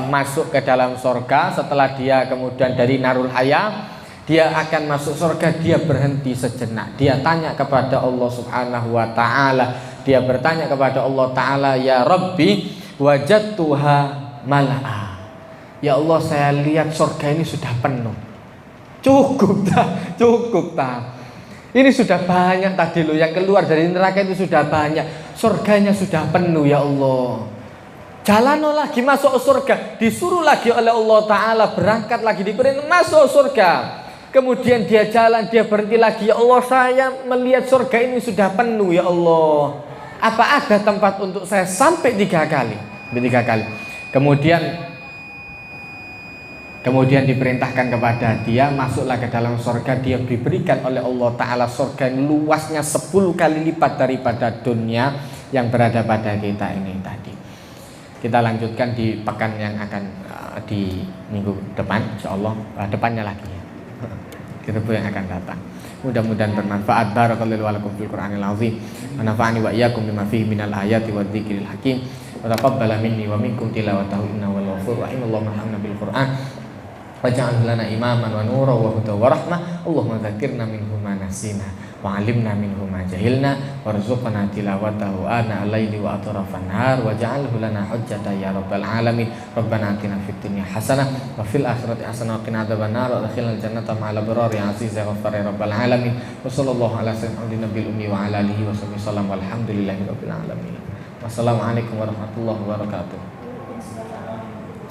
masuk ke dalam surga. Setelah dia kemudian dari narul haya, dia akan masuk surga, dia berhenti sejenak. Dia tanya kepada Allah Subhanahu wa ta'ala, dia bertanya kepada Allah Ta'ala, ya Rabbi wajadtuha mala'a. Ya Allah, saya lihat surga ini sudah penuh. Cukup tak? Ini sudah banyak tadi loh, yang keluar dari neraka itu sudah banyak. Surganya sudah penuh ya Allah. Jalan lagi masuk surga. Disuruh lagi oleh Allah Ta'ala, berangkat lagi, diperintah masuk surga. Kemudian dia jalan, dia berhenti lagi. Ya Allah, saya melihat surga ini sudah penuh ya Allah. Apa ada tempat untuk saya? Sampai 3 kali. Kemudian diperintahkan kepada dia, masuklah ke dalam surga. Dia diberikan oleh Allah Ta'ala surga yang luasnya 10 kali lipat daripada dunia yang berada pada kita ini tadi. Kita lanjutkan di pekan yang akan di minggu depan, insyaallah. Depannya lagi ya. Kita yang akan datang. Mudah-mudahan bermanfaat. Barakallahu wa lakum fil Qur'anil azim. Wa nafa'ani wa iyyakum bima fihi minal ayati wadh-dhikril hakim. Wa taqabbala minni wa minkum tilawatahu innahu wal ghafurur rahim. Allahumma arhamna bil Qur'an waj'al lana imaman wa nuran wa hudan wa rahmah. Allahumma dzakirna minhu ma nasina wa 'allimna minhu ma jahilna warzuqna tilawatahu ana al-laili wa atrafan nahar waj'alhu lana hujjatan ya rabbal alamin. Rabbana atina fid dunya hasanah wa fil akhirati hasanah wa qina adzabannar wa adkhilnal jannata ma'al abrar ya aziz ya ghaffar ya rabbal alamin. Wa sallallahu ala sayyidina nabiyil ummi wa ala alihi wa sahbihi sallam walhamdulillahi rabbil alamin. Wassalamualaikum warahmatullahi wabarakatuh.